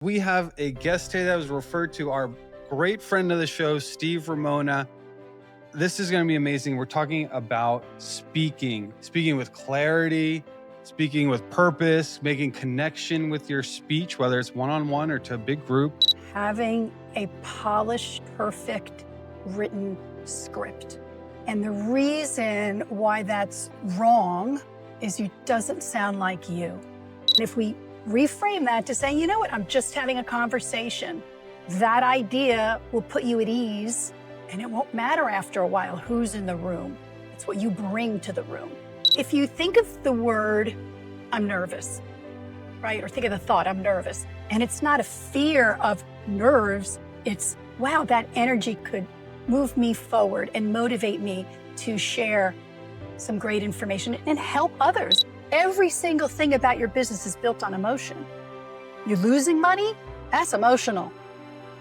We have a guest today that was referred to, our great friend of the show, Steve Ramona. This is going to be amazing. We're talking about speaking with clarity, speaking with purpose, making connection with your speech, whether it's one-on-one or to a big group. Having a polished, perfect written script. And the reason why that's wrong is it doesn't sound like you. And if we reframe that to say, you know what, I'm just having a conversation, that idea will put you at ease, and it won't matter after a while who's in the room. It's what you bring to the room. If you think of the word, I'm nervous, right? Or think of the thought, I'm nervous. And it's not a fear of nerves. It's, wow, that energy could move me forward and motivate me to share some great information and help others. Every single thing about your business is built on emotion. You're losing money? That's emotional.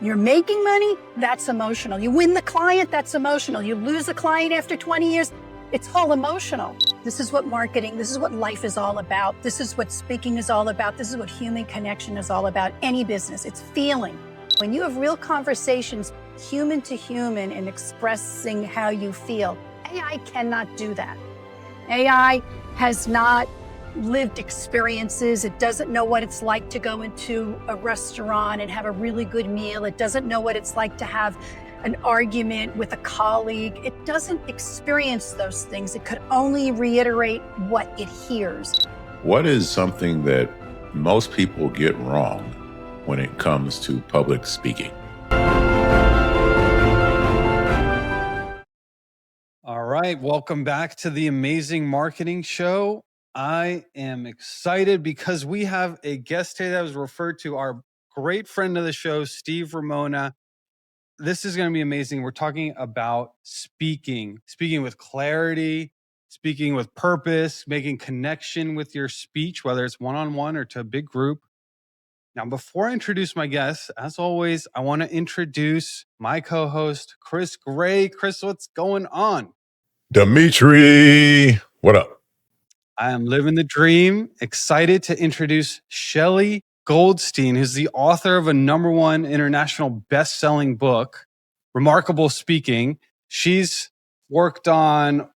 You're making money? That's emotional. You win the client? That's emotional. You lose a client after 20 years? It's all emotional. This is what marketing, this is what life is all about. This is what speaking is all about. This is what human connection is all about. Any business, it's feeling. When you have real conversations, human to human, and expressing how you feel, AI cannot do that. AI has not lived experiences. It doesn't know what it's like to go into a restaurant and have a really good meal. It doesn't know what it's like to have an argument with a colleague. It doesn't experience those things. It could only reiterate what it hears. What is something that most people get wrong when it comes to public speaking? All right, welcome back to the Amazing Marketing Show. I am excited because we have a guest today that was referred to, our great friend of the show, Steve Ramona. This is going to be amazing. We're talking about speaking with clarity, speaking with purpose, making connection with your speech, whether it's one-on-one or to a big group. Now, before I introduce my guest, as always, I want to introduce my co-host, Chris Gray. Chris, what's going on? Dimitri, what up? I am living the dream. Excited to introduce Shelley Goldstein, who's the author of a #1 international best-selling book, Remarkable Speaking. She's worked on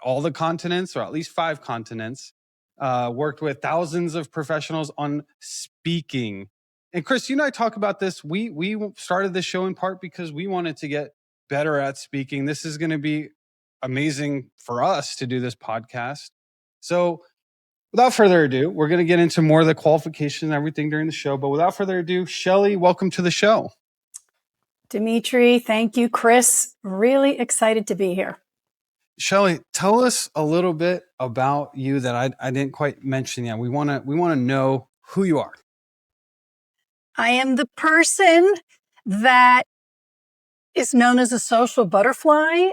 all the continents, or at least 5 continents, worked with thousands of professionals on speaking. And Chris, you and I talk about this. We started this show in part because we wanted to get better at speaking. This is going to be amazing for us to do this podcast. So without further ado, we're going to get into more of the qualifications and everything during the show. But without further ado, Shelley, welcome to the show. Dimitri, thank you, Chris. Really excited to be here. Shelley, tell us a little bit about you that I didn't quite mention yet. We want to know who you are. I am the person that is known as a social butterfly,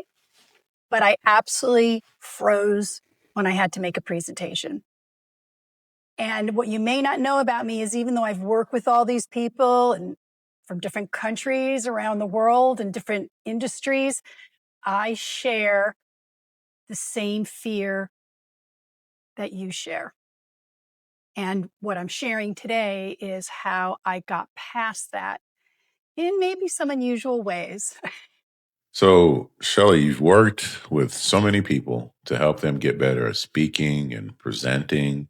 but I absolutely froze when I had to make a presentation. And what you may not know about me is, even though I've worked with all these people and from different countries around the world and different industries, I share the same fear that you share. And what I'm sharing today is how I got past that in maybe some unusual ways. So, Shelley, you've worked with so many people to help them get better at speaking and presenting,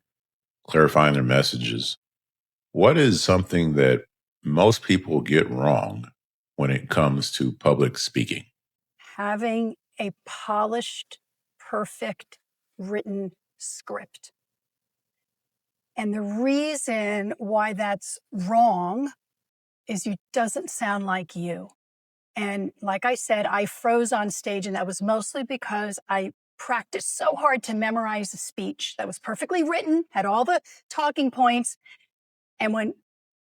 clarifying their messages. What is something that most people get wrong when it comes to public speaking? Having a polished, perfect written script. And the reason why that's wrong is it doesn't sound like you. And like I said, I froze on stage, and that was mostly because I practiced so hard to memorize a speech that was perfectly written, had all the talking points. And when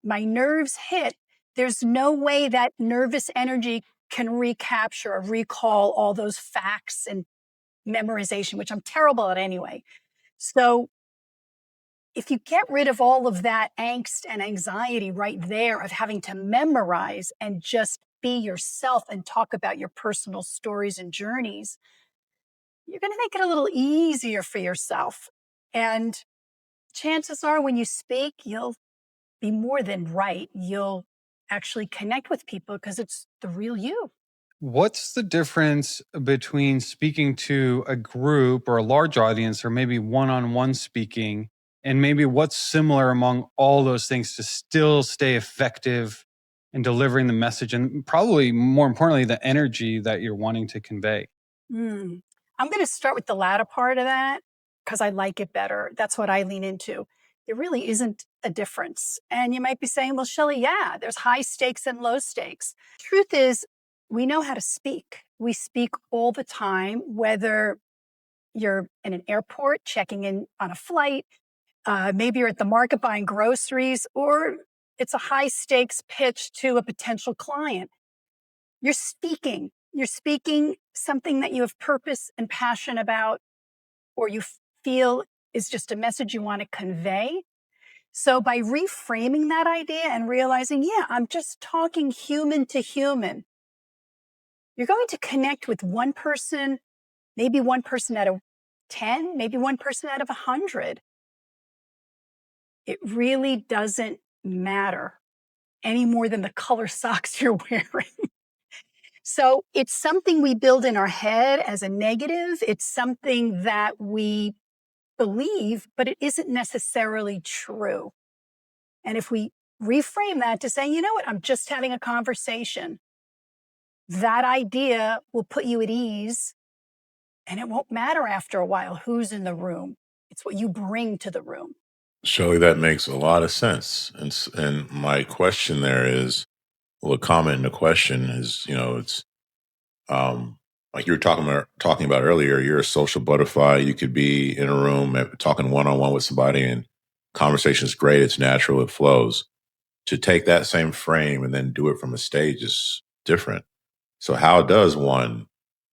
my nerves hit, there's no way that nervous energy can recapture or recall all those facts and memorization, which I'm terrible at anyway. So if you get rid of all of that angst and anxiety right there of having to memorize and just be yourself and talk about your personal stories and journeys, you're going to make it a little easier for yourself. And chances are when you speak, you'll be more than right. You'll actually connect with people because it's the real you. What's the difference between speaking to a group or a large audience, or maybe one-on-one speaking, and maybe what's similar among all those things to still stay effective in delivering the message and probably more importantly, the energy that you're wanting to convey? Mm. I'm going to start with the latter part of that because I like it better. That's what I lean into. There really isn't a difference. And you might be saying, well, Shelley, yeah, there's high stakes and low stakes. Truth is, we know how to speak. We speak all the time, whether you're in an airport checking in on a flight, maybe you're at the market buying groceries, or it's a high stakes pitch to a potential client. You're speaking. You're speaking something that you have purpose and passion about, or you feel is just a message you want to convey. So by reframing that idea and realizing, yeah, I'm just talking human to human, you're going to connect with one person, maybe one person out of 10, maybe one person out of 100. It really doesn't matter any more than the color socks you're wearing. So it's something we build in our head as a negative. It's something that we believe, but it isn't necessarily true. And if we reframe that to say, you know what, I'm just having a conversation, that idea will put you at ease, and it won't matter after a while who's in the room. It's what you bring to the room. Shelley, that makes a lot of sense. And my question there is, well, a comment in the question is, it's like you were talking about earlier. You're a social butterfly. You could be in a room talking one on one with somebody, and conversation is great. It's natural. It flows. To take that same frame and then do it from a stage is different. So how does one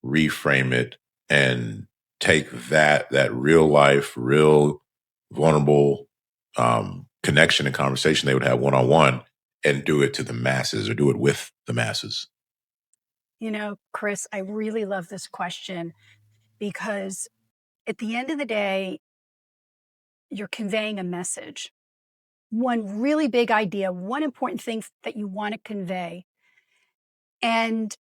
reframe it and take that real life, real vulnerable connection and conversation they would have one on one and do it to the masses or do it with the masses? You know, Chris, I really love this question because at the end of the day, you're conveying a message. One really big idea, one important thing that you want to convey. And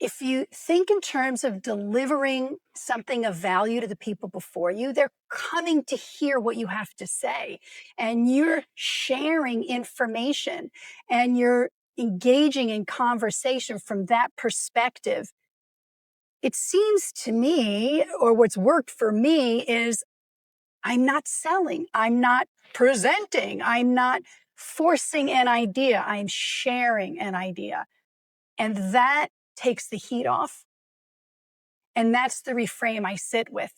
if you think in terms of delivering something of value to the people before you, they're coming to hear what you have to say. And you're sharing information and you're engaging in conversation from that perspective. It seems to me, or what's worked for me, is I'm not selling, I'm not presenting, I'm not forcing an idea, I'm sharing an idea. And that takes the heat off. And that's the reframe I sit with.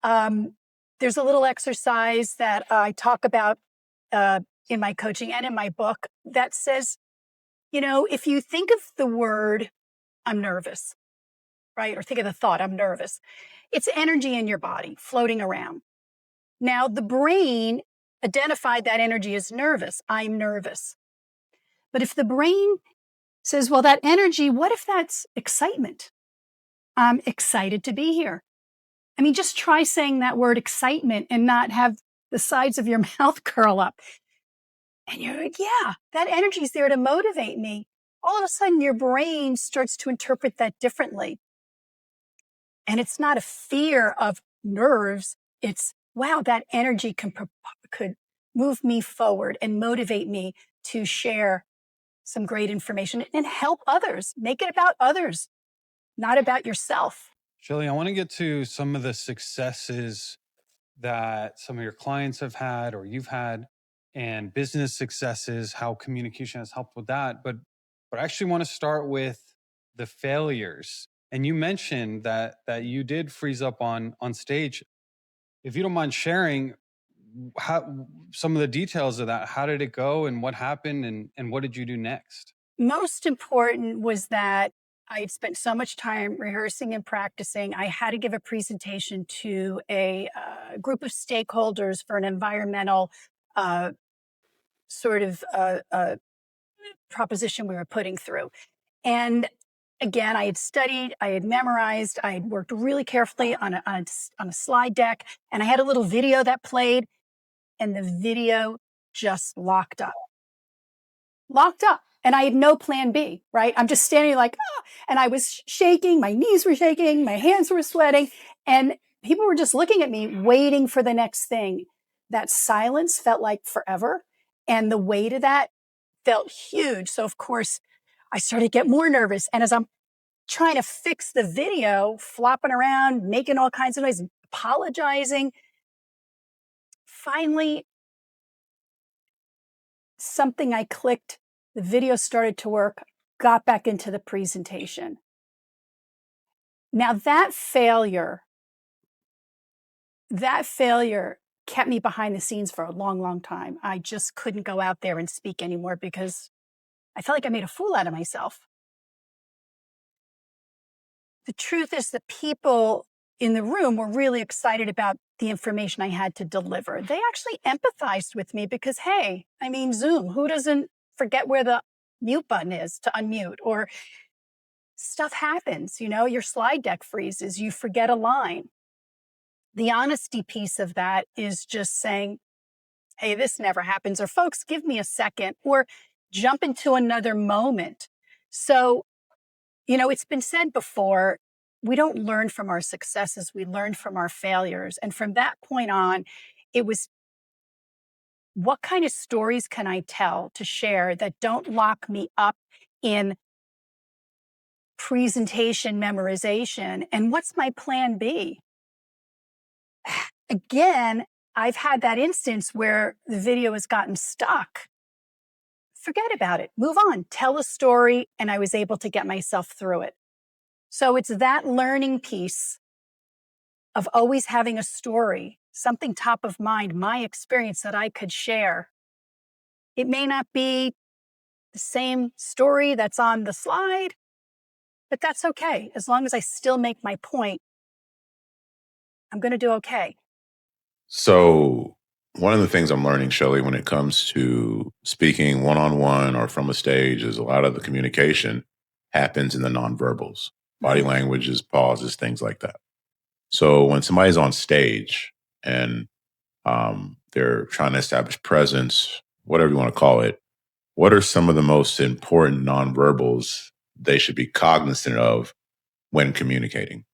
There's a little exercise that I talk about in my coaching and in my book that says, you know, if you think of the word, I'm nervous, right? Or think of the thought, I'm nervous. It's energy in your body floating around. Now, the brain identified that energy as nervous. I'm nervous. But if the brain says, well, that energy, what if that's excitement? I'm excited to be here. I mean, just try saying that word excitement and not have the sides of your mouth curl up. And you're like, yeah, that energy is there to motivate me. All of a sudden, your brain starts to interpret that differently. And it's not a fear of nerves. It's, wow, that energy could move me forward and motivate me to share some great information and help others. Make it about others, not about yourself. Shelley, I want to get to some of the successes that some of your clients have had or you've had and business successes, how communication has helped with that. But I actually want to start with the failures. And you mentioned that you did freeze up on stage. If you don't mind sharing how some of the details of that, how did it go and what happened and what did you do next? Most important was that I had spent so much time rehearsing and practicing. I had to give a presentation to a group of stakeholders for an environmental uh, sort of proposition we were putting through. And again, I had studied, I had memorized, I had worked really carefully on a slide deck, and I had a little video that played, and the video just locked up. And I had no plan B, right? I'm just standing like, and I was shaking, my knees were shaking, my hands were sweating, and people were just looking at me, waiting for the next thing. That silence felt like forever. And the weight of that felt huge. So of course, I started to get more nervous. And as I'm trying to fix the video, flopping around, making all kinds of noise, apologizing, finally, something I clicked, the video started to work, got back into the presentation. Now that failure kept me behind the scenes for a long, long time. I just couldn't go out there and speak anymore because I felt like I made a fool out of myself. The truth is that people in the room were really excited about the information I had to deliver. They actually empathized with me because, hey, I mean, Zoom, who doesn't forget where the mute button is to unmute? Or stuff happens, your slide deck freezes, you forget a line. The honesty piece of that is just saying, hey, this never happens, or folks, give me a second, or jump into another moment. So, it's been said before, we don't learn from our successes, we learn from our failures. And from that point on, it was, what kind of stories can I tell to share that don't lock me up in presentation memorization? And what's my plan B? Again, I've had that instance where the video has gotten stuck. Forget about it. Move on. Tell a story. And I was able to get myself through it. So it's that learning piece of always having a story, something top of mind, my experience that I could share. It may not be the same story that's on the slide, but that's okay. As long as I still make my point, I'm going to do okay. So, one of the things I'm learning, Shelley, when it comes to speaking one-on-one or from a stage is a lot of the communication happens in the nonverbals, body languages, pauses, things like that. So when somebody's on stage and they're trying to establish presence, whatever you want to call it, what are some of the most important nonverbals they should be cognizant of when communicating?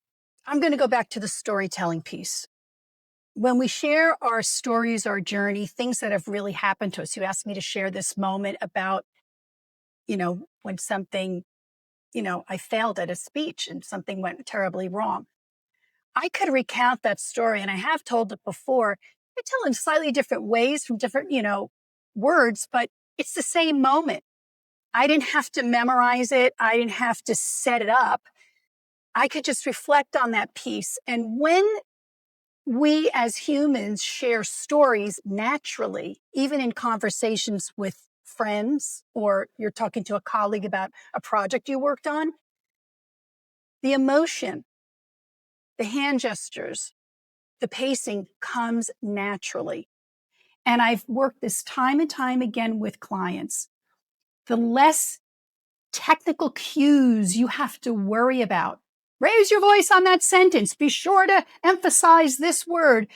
I'm going to go back to the storytelling piece. When we share our stories, our journey, things that have really happened to us, you asked me to share this moment about, when something, I failed at a speech and something went terribly wrong. I could recount that story, and I have told it before. I tell in slightly different ways from different, words, but it's the same moment. I didn't have to memorize it. I didn't have to set it up. I could just reflect on that piece. And when we as humans share stories naturally, even in conversations with friends, or you're talking to a colleague about a project you worked on, the emotion, the hand gestures, the pacing comes naturally. And I've worked this time and time again with clients. The less technical cues you have to worry about. Raise your voice on that sentence. Be sure to emphasize this word.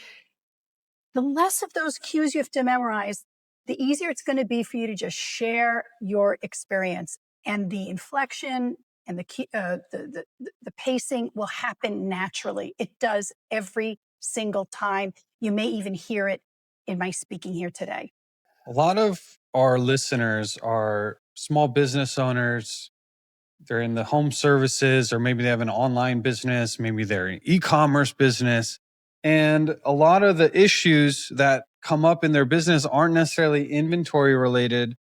The less of those cues you have to memorize, the easier it's going to be for you to just share your experience. And the inflection and the pacing will happen naturally. It does every single time. You may even hear it in my speaking here today. A lot of our listeners are small business owners. They're in the home services, or maybe they have an online business, maybe they're an e-commerce business. And a lot of the issues that come up in their business aren't necessarily inventory related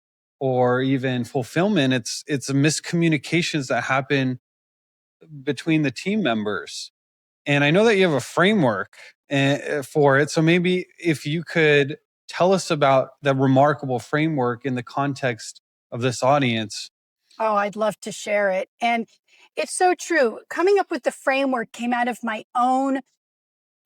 or even fulfillment. It's a miscommunications that happen between the team members. And I know that you have a framework for it. So maybe if you could tell us about the remarkable framework in the context of this audience. Oh, I'd love to share it. And it's so true. Coming up with the framework came out of my own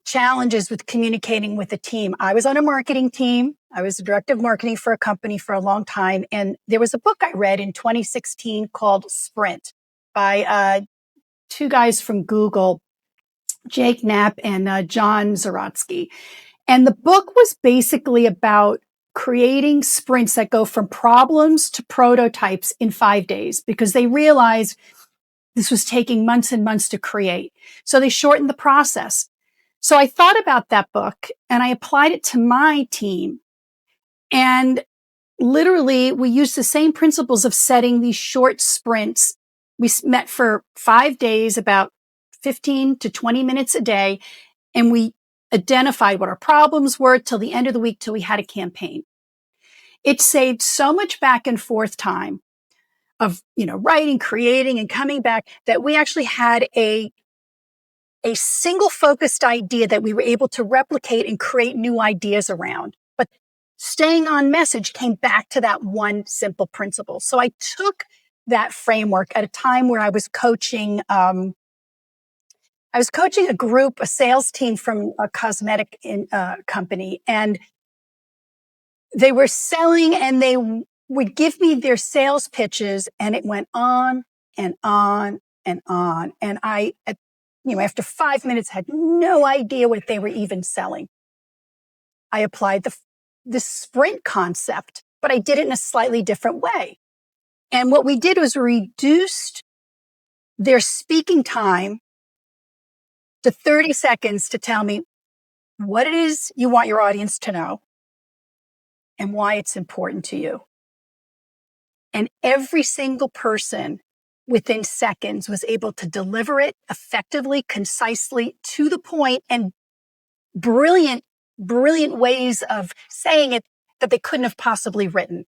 challenges with communicating with a team. I was on a marketing team. I was the director of marketing for a company for a long time. And there was a book I read in 2016 called Sprint by two guys from Google, Jake Knapp and John Zaratsky. And the book was basically about creating sprints that go from problems to prototypes in 5 days because they realized this was taking months and months to create. So they shortened the process. So I thought about that book and I applied it to my team. And literally, we used the same principles of setting these short sprints. We met for 5 days, about 15 to 20 minutes a day, and we identified what our problems were till the end of the week till we had a campaign. It saved so much back and forth time of, writing, creating, and coming back that we actually had a single focused idea that we were able to replicate and create new ideas around. But staying on message came back to that one simple principle. So I took that framework at a time where I was coaching, a group, a sales team from a cosmetic company, and they were selling and they would give me their sales pitches and it went on and on and on. And I, after 5 minutes, had no idea what they were even selling. I applied the sprint concept, but I did it in a slightly different way. And what we did was reduced their speaking time to 30 seconds to tell me what it is you want your audience to know and why it's important to you. And every single person within seconds was able to deliver it effectively, concisely, to the point, and brilliant ways of saying it that they couldn't have possibly written.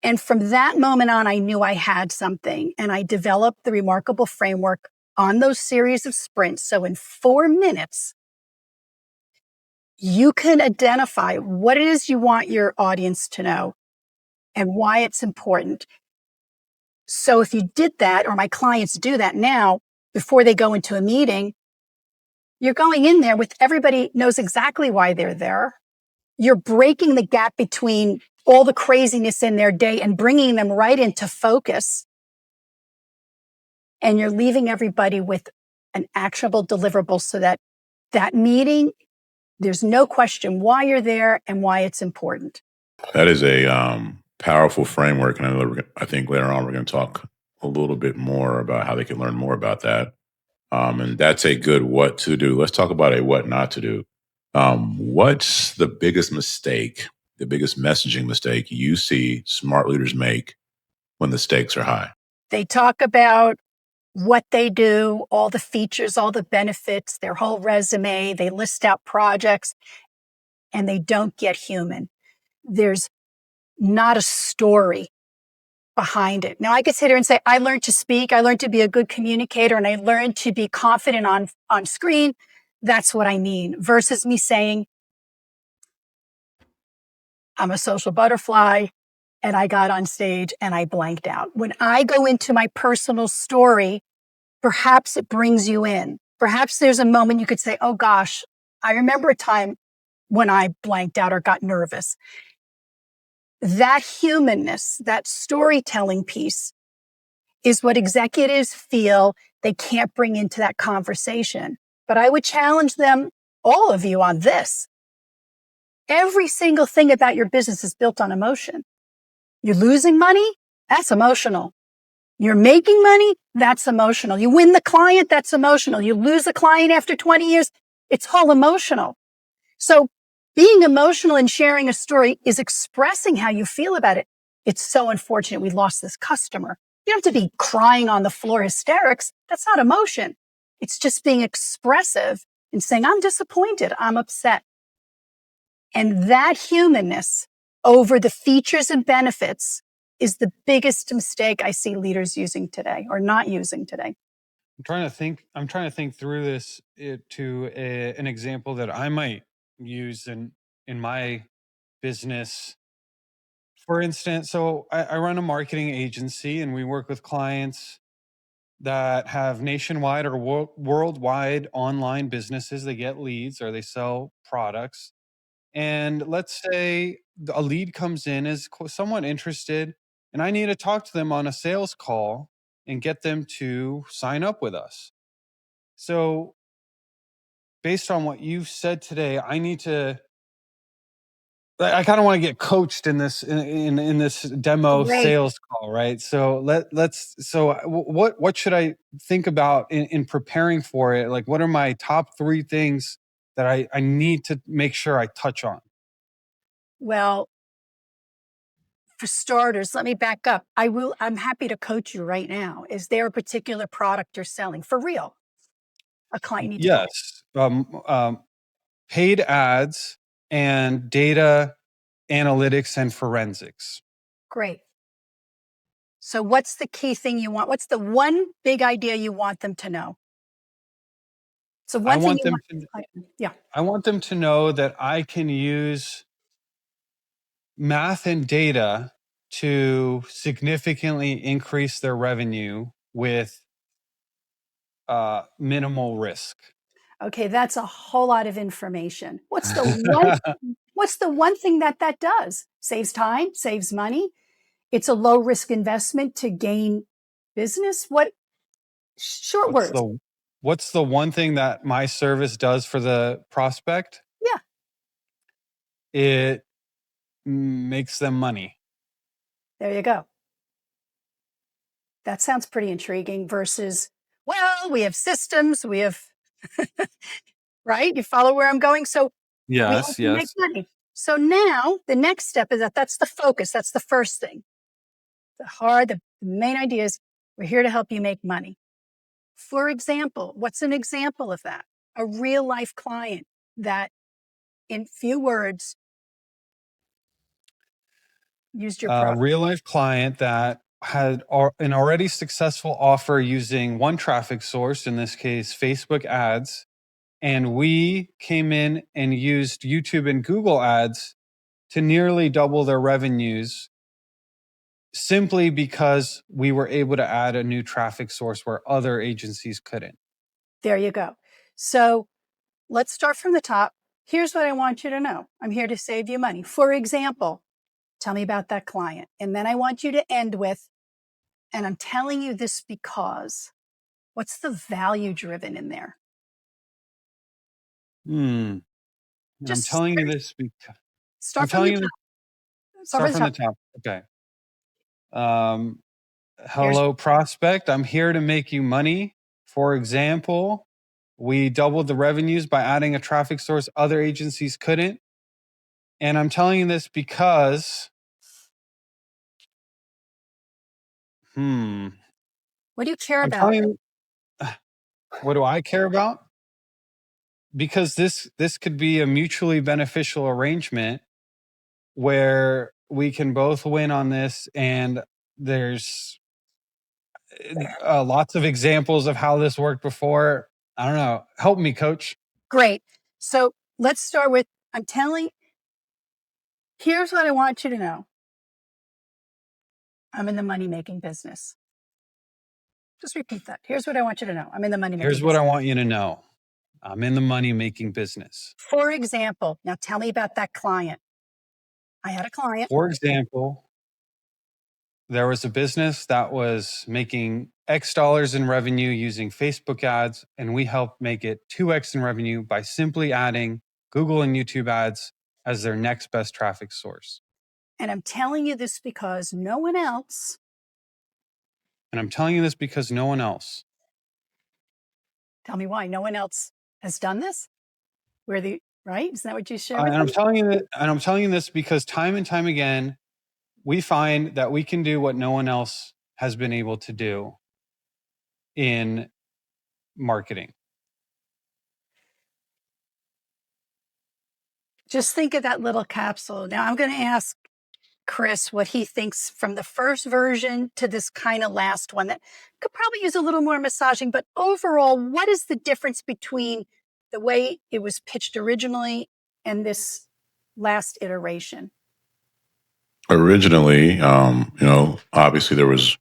And from that moment on, I knew I had something, and I developed the remarkable framework on those series of sprints. So in 4 minutes, you can identify what it is you want your audience to know and why it's important. So if you did that, or my clients do that now, before they go into a meeting, you're going in there with everybody knows exactly why they're there. You're breaking the gap between all the craziness in their day and bringing them right into focus. And you're leaving everybody with an actionable deliverable so that meeting, there's no question why you're there and why it's important. That is a powerful framework. And I think later on we're going to talk a little bit more about how they can learn more about that. And that's a good what to do. Let's talk about a what not to do. What's the biggest mistake, the biggest messaging mistake you see smart leaders make when the stakes are high? They talk about what they do, all the features, all the benefits, their whole resume. They list out projects and they don't get human. There's not a story behind it. Now I could sit here and say, I learned to speak. I learned to be a good communicator and I learned to be confident on screen. That's what I mean, versus me saying, I'm a social butterfly and I got on stage and I blanked out. When I go into my personal story, perhaps it brings you in. Perhaps there's a moment you could say, oh gosh, I remember a time when I blanked out or got nervous. That humanness, that storytelling piece is what executives feel they can't bring into that conversation. But I would challenge them, all of you, on this. Every single thing about your business is built on emotion. You're losing money? That's emotional. You're making money? That's emotional. You win the client? That's emotional. You lose a client after 20 years? It's all emotional. So being emotional and sharing a story is expressing how you feel about it. It's so unfortunate we lost this customer. You don't have to be crying on the floor hysterics. That's not emotion. It's just being expressive and saying, I'm disappointed. I'm upset. And that humanness over the features and benefits is the biggest mistake I see leaders using today or not using today. I'm trying to think through this to an example that I might use in my business. For instance, so I run a marketing agency and we work with clients that have nationwide or worldwide online businesses. They get leads or they sell products. And let's say a lead comes in as somewhat interested, and I need to talk to them on a sales call and get them to sign up with us. So, based on what you've said today, I need to I kind of want to get coached in this in this demo Great. sales call, right? So what should I think about in preparing for it? Like, what are my top 3 things that I need to make sure I touch on? Well, for starters, let me back up. I'm happy to coach you right now. Is there a particular product you're selling for real? A client need to buy? Yes, paid ads and data analytics and forensics. Great. So what's the key thing you want? What's the one big idea you want them to know? So I one thing want you them want, to yeah, I want them to know that I can use math and data to significantly increase their revenue with minimal risk. okay, that's a whole lot of information. What's the one thing that does? Saves time, saves money. It's a low risk investment to gain business. What short what's words? the what's the one thing that my service does for the prospect? Yeah, It makes them money. there you go. That sounds pretty intriguing versus, well, we have systems, we have, right? You follow where I'm going? So we help Yes, you make yes. money. So now the next step is that's the focus. That's the first thing. The main idea is we're here to help you make money. For example, what's an example of that? A real life client that in few words used your product. Real life client that had an already successful offer using one traffic source, in this case, Facebook ads. And we came in and used YouTube and Google ads to nearly double their revenues simply because we were able to add a new traffic source where other agencies couldn't. There you go. So let's start from the top. Here's what I want you to know. I'm here to save you money. For example, tell me about that client. And then I want you to end with, and I'm telling you this because, what's the value driven in there? I'm Just telling you this because I'm start from the telling you top. this, Start start from the from the top. top. Okay. Um, Here's hello, prospect. I'm here to make you money. For example, we doubled the revenues by adding a traffic source other agencies couldn't. And I'm telling you this because, what do you care I'm about? telling you, what do I care about? Because this could be a mutually beneficial arrangement where we can both win on this, and there's lots of examples of how this worked before. I don't know. Help me, coach. Great. So let's start with, here's what I want you to know. I'm in the money making business. Just repeat that. Here's what I want you to know. I'm in the money making Here's business. what I want you to know. I'm in the money making business. For example, now tell me about that client. I had a client. For example, there was a business that was making X dollars in revenue using Facebook ads, and we helped make it 2X in revenue by simply adding Google and YouTube ads as their next best traffic source. And I'm telling you this because no one else. And I'm telling you this because no one else. Tell me why. No one else has done this? Right? Isn't that what you share with And them? I'm telling you this because time and time again, we find that we can do what no one else has been able to do in marketing. Just think of that little capsule. Now I'm going to ask Chris what he thinks from the first version to this kind of last one that could probably use a little more massaging. But overall, what is the difference between the way it was pitched originally and this last iteration? Originally, obviously there was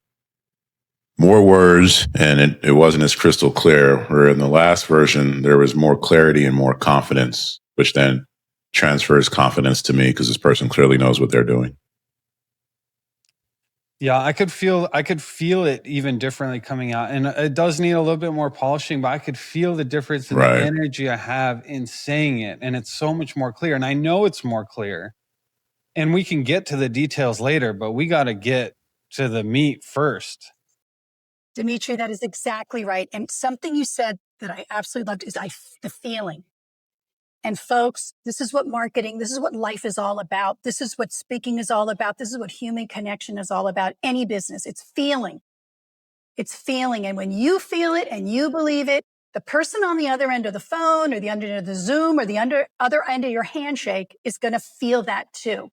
more words and it wasn't as crystal clear. Where in the last version, there was more clarity and more confidence, which then transfers confidence to me because this person clearly knows what they're doing. Yeah, I could feel it even differently coming out. And it does need a little bit more polishing, but I could feel the difference in the Right. energy I have in saying it. And it's so much more clear. And I know it's more clear And we can get to the details later, but we got to get to the meat first. Dimitri, that is exactly right. And something you said that I absolutely loved is the feeling. And folks, this is what marketing, this is what life is all about. This is what speaking is all about. This is what human connection is all about. Any business, it's feeling. It's feeling. And when you feel it and you believe it, the person on the other end of the phone or the other end of the Zoom or the other end of your handshake is going to feel that too.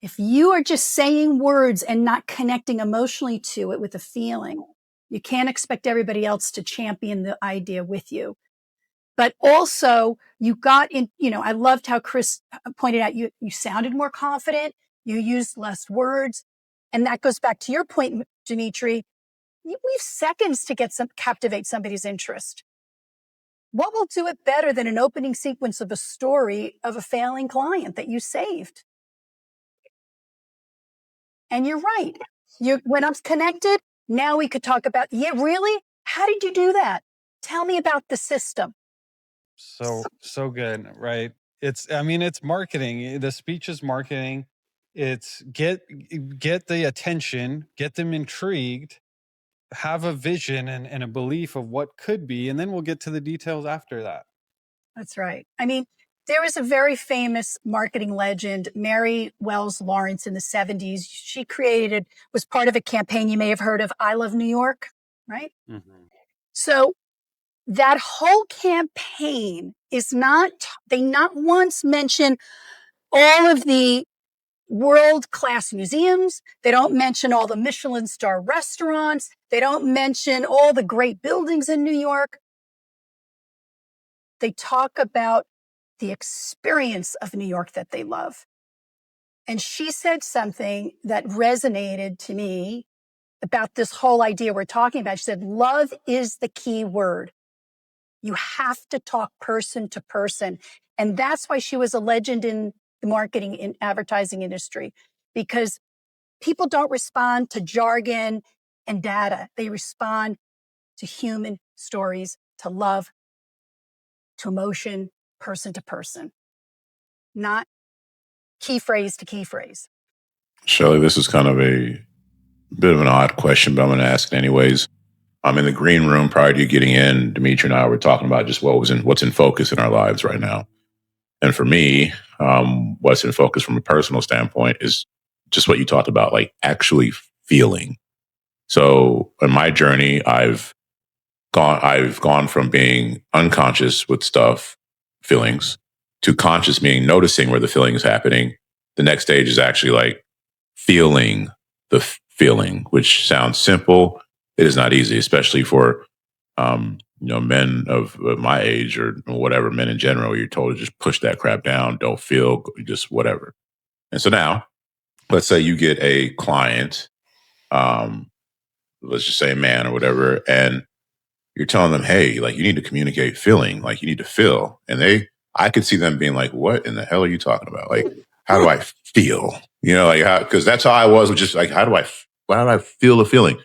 If you are just saying words and not connecting emotionally to it with a feeling, you can't expect everybody else to champion the idea with you. But also you got in, I loved how Chris pointed out, you sounded more confident, you used less words. And that goes back to your point, Dimitri. We have seconds to captivate somebody's interest. What will do it better than an opening sequence of a story of a failing client that you saved? And you're right. When I'm connected, now we could talk about, yeah, really? How did you do that? Tell me about the system. So good, right? It's marketing. The speech is marketing. It's get the attention, get them intrigued, have a vision and a belief of what could be, and then we'll get to the details after that. That's right. There was a very famous marketing legend, Mary Wells Lawrence, in the 70s. She was part of a campaign you may have heard of, I Love New York, right? Mm-hmm. So that whole campaign they not once mention all of the world-class museums. They don't mention all the Michelin star restaurants. They don't mention all the great buildings in New York. They talk about the experience of New York that they love. And she said something that resonated to me about this whole idea we're talking about. She said, love is the key word. You have to talk person to person. And that's why she was a legend in the marketing and advertising industry, because people don't respond to jargon and data. They respond to human stories, to love, to emotion, person to person, not key phrase to key phrase. Shelley, this is kind of a bit of an odd question, but I'm going to ask it anyways. I'm in the green room prior to you getting in. Dimitri and I were talking about just what's in focus in our lives right now. And for me, what's in focus from a personal standpoint is just what you talked about, like actually feeling. So in my journey, I've gone from being unconscious with feelings, to conscious, meaning noticing where the feeling is happening. The next stage is actually like feeling the feeling, which sounds simple. It is not easy, especially for men of my age or whatever, men in general. You're told to just push that crap down, don't feel, just whatever. And so now, let's say you get a client, let's just say a man or whatever, and you're telling them, hey, like you need to communicate feeling, like you need to feel. And I could see them being like, what in the hell are you talking about? Like, how do I feel? Because that's how I was, just like, how do I feel the feeling?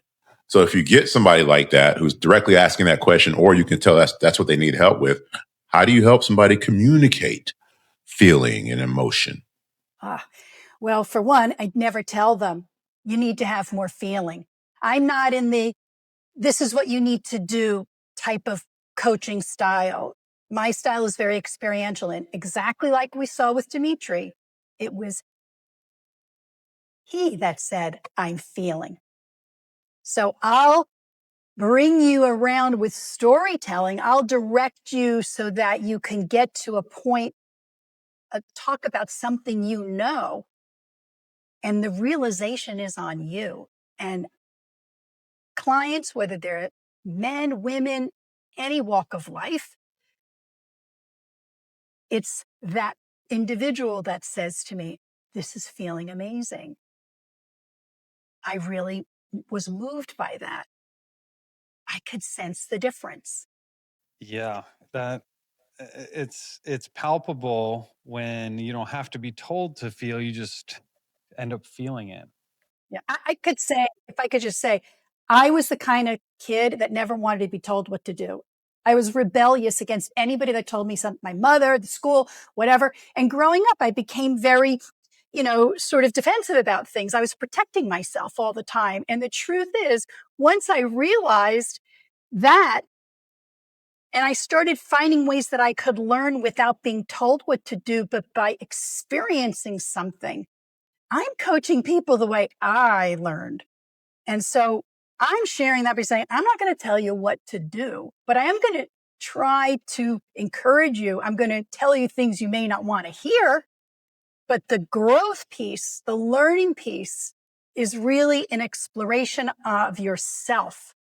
So if you get somebody like that who's directly asking that question, or you can tell that's what they need help with, how do you help somebody communicate feeling and emotion? Well, for one, I'd never tell them you need to have more feeling. I'm not in this is what you need to do type of coaching style. My style is very experiential, and exactly like we saw with Dimitri, it was he that said, I'm feeling. So I'll bring you around with storytelling. I'll direct you so that you can get to a point, talk about something you know, and the realization is on you. And clients, whether they're men, women, any walk of life, it's that individual that says to me, this is feeling amazing. I really was moved by that. I could sense the difference. Yeah, that it's palpable when you don't have to be told to feel, you just end up feeling it. Yeah, I could say, if I could just say, I was the kind of kid that never wanted to be told what to do. I was rebellious against anybody that told me something, my mother, the school, whatever. And growing up, I became very, sort of defensive about things. I was protecting myself all the time. And the truth is, once I realized that, and I started finding ways that I could learn without being told what to do, but by experiencing something, I'm coaching people the way I learned. And so I'm sharing that by saying, I'm not going to tell you what to do, but I am going to try to encourage you. I'm going to tell you things you may not want to hear, but the growth piece, the learning piece is really an exploration of yourself.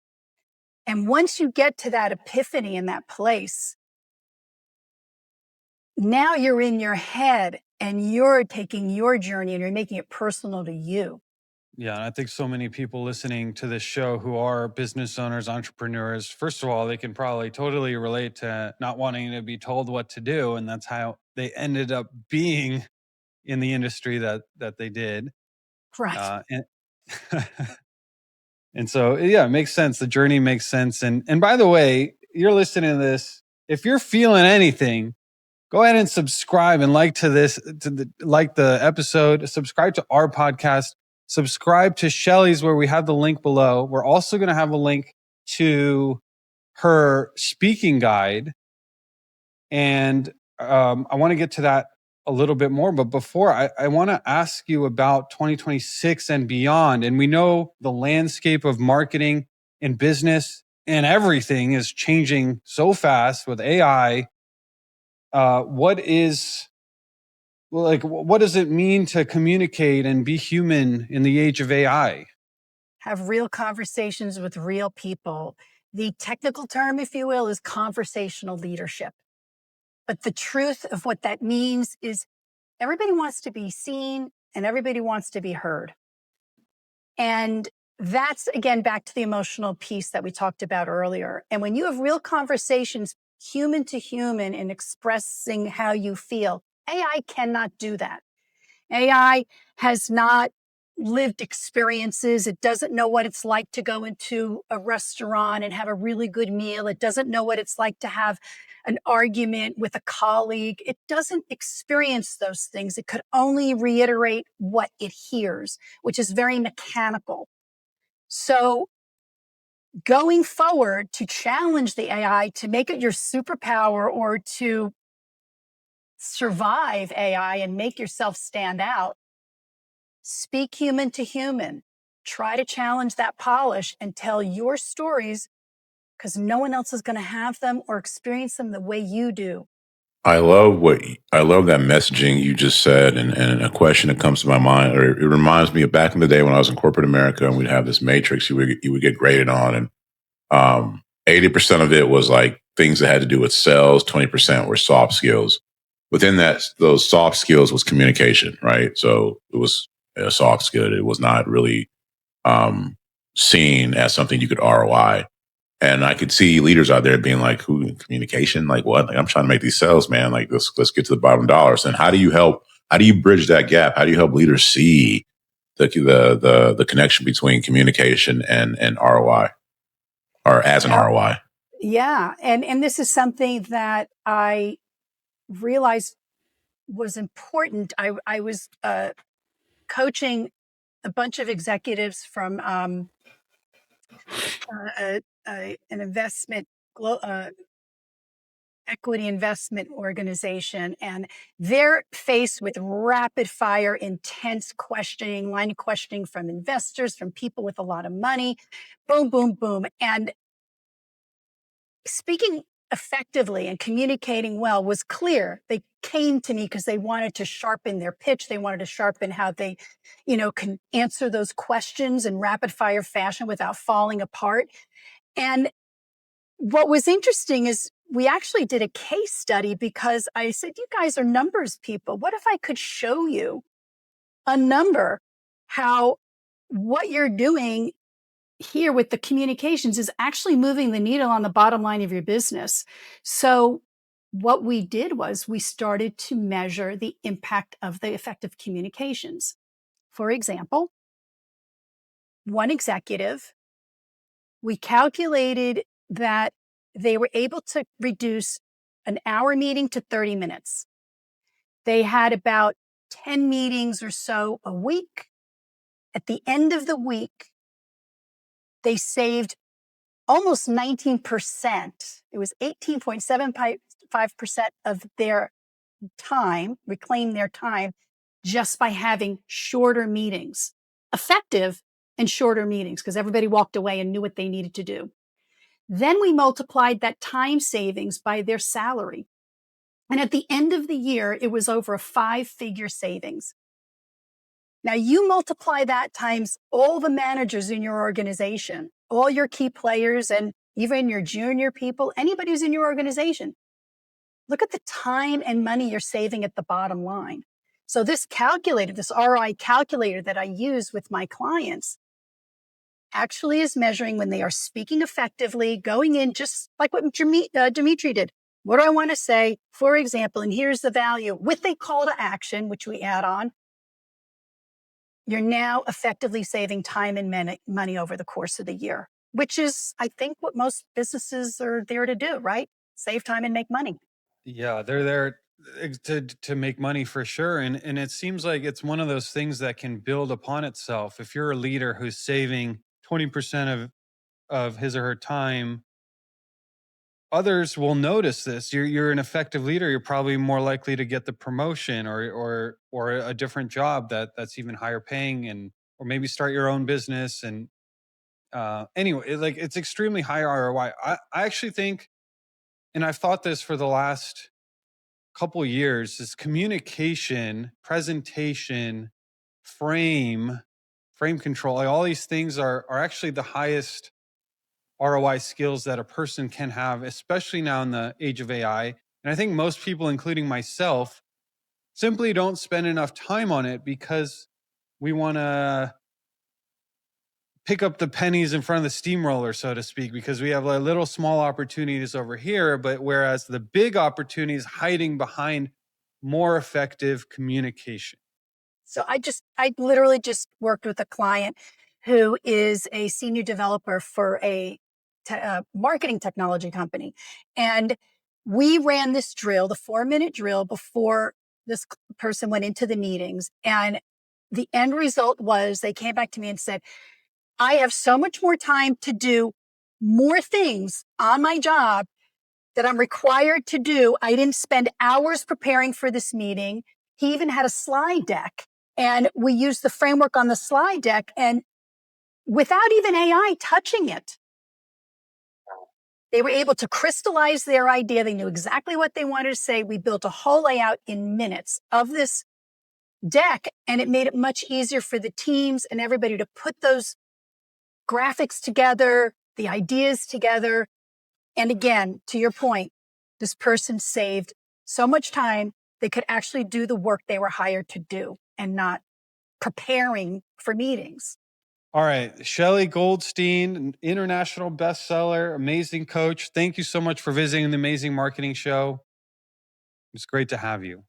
And once you get to that epiphany in that place, now you're in your head and you're taking your journey and you're making it personal to you. Yeah, and I think so many people listening to this show who are business owners, entrepreneurs, first of all, they can probably totally relate to not wanting to be told what to do. And that's how they ended up being in the industry that they did. Right. And, and so, yeah, it makes sense. The journey makes sense. And by the way, you're listening to this. If you're feeling anything, go ahead and subscribe and like the episode, subscribe to our podcast, subscribe to Shelley's where we have the link below. We're also going to have a link to her speaking guide. And I want to get to that a little bit more. But before, I want to ask you about 2026 and beyond. And we know the landscape of marketing and business and everything is changing so fast with AI. What does it mean to communicate and be human in the age of AI? Have real conversations with real people. The technical term, if you will, is conversational leadership. But the truth of what that means is everybody wants to be seen and everybody wants to be heard. And that's, again, back to the emotional piece that we talked about earlier. And when you have real conversations, human to human, and expressing how you feel, AI cannot do that. AI has not lived experiences. It doesn't know what it's like to go into a restaurant and have a really good meal. It doesn't know what it's like to have an argument with a colleague. It doesn't experience those things. It could only reiterate what it hears, which is very mechanical. So going forward to challenge the AI to make it your superpower or to survive AI and make yourself stand out, speak human to human. Try to challenge that polish and tell your stories because no one else is going to have them or experience them the way you do. I love that messaging you just said, and a question that comes to my mind, or it reminds me of back in the day when I was in corporate America, and we'd have this matrix you would get graded on, and 80% of it was like things that had to do with sales, 20% were soft skills. Within that, those soft skills was communication, right? So it was a soft skill. It was not really um, seen as something you could ROI. And I could see leaders out there being like, "Who communication? Like what? Like I'm trying to make these sales, man. Like let's get to the bottom dollars." And how do you help? How do you bridge that gap? How do you help leaders see the connection between communication and ROI, or as an Yeah. ROI? Yeah. And this is something that I realized was important. I was coaching a bunch of executives from an investment equity investment organization, and they're faced with rapid fire, intense questioning, line of questioning from investors, from people with a lot of money, boom, boom, boom. And speaking effectively and communicating well was clear. They came to me because they wanted to sharpen their pitch. They wanted to sharpen how they, can answer those questions in rapid fire fashion without falling apart. And what was interesting is we actually did a case study because I said, you guys are numbers people. What if I could show you a number, how what you're doing here with the communications is actually moving the needle on the bottom line of your business? So what we did was we started to measure the impact of the effective communications. For example, one executive, we calculated that they were able to reduce an hour meeting to 30 minutes. They had about 10 meetings or so a week. At the end of the week, they saved almost 19%. It was 18.75% of their time, reclaim their time, just by having shorter meetings, effective and shorter meetings, because everybody walked away and knew what they needed to do. Then we multiplied that time savings by their salary. And at the end of the year, it was over a 5-figure savings. Now you multiply that times all the managers in your organization, all your key players, and even your junior people, anybody who's in your organization. Look at the time and money you're saving at the bottom line. So this calculator, this ROI calculator that I use with my clients, actually is measuring when they are speaking effectively, going in just like what Dimitri did. What do I want to say? For example, and here's the value with a call to action, which we add on. You're now effectively saving time and money over the course of the year, which is, I think, what most businesses are there to do, right? Save time and make money. Yeah, they're there to make money for sure. And it seems like it's one of those things that can build upon itself. If you're a leader who's saving 20% of his or her time, others will notice this. You're an effective leader. You're probably more likely to get the promotion or a different job that's even higher paying, and or maybe start your own business. And anyway, like it's extremely high ROI. I actually think, and I've thought this for the last couple years, is communication, presentation, frame control. Like all these things are actually the highest ROI skills that a person can have, especially now in the age of AI. And I think most people, including myself, simply don't spend enough time on it because we want to pick up the pennies in front of the steamroller, so to speak, because we have like little small opportunities over here. But whereas the big opportunity is hiding behind more effective communication. So I literally just worked with a client who is a senior developer for a marketing technology company. And we ran this drill, the 4-minute drill, before this person went into the meetings. And the end result was they came back to me and said, I have so much more time to do more things on my job that I'm required to do. I didn't spend hours preparing for this meeting. He even had a slide deck, and we used the framework on the slide deck, and without even AI touching it, they were able to crystallize their idea. They knew exactly what they wanted to say. We built a whole layout in minutes of this deck, and it made it much easier for the teams and everybody to put those graphics together, the ideas together. And again, to your point, this person saved so much time, they could actually do the work they were hired to do and not preparing for meetings. All right. Shelley Goldstein, international bestseller, amazing coach. Thank you so much for visiting the Amazing Marketing Show. It's great to have you.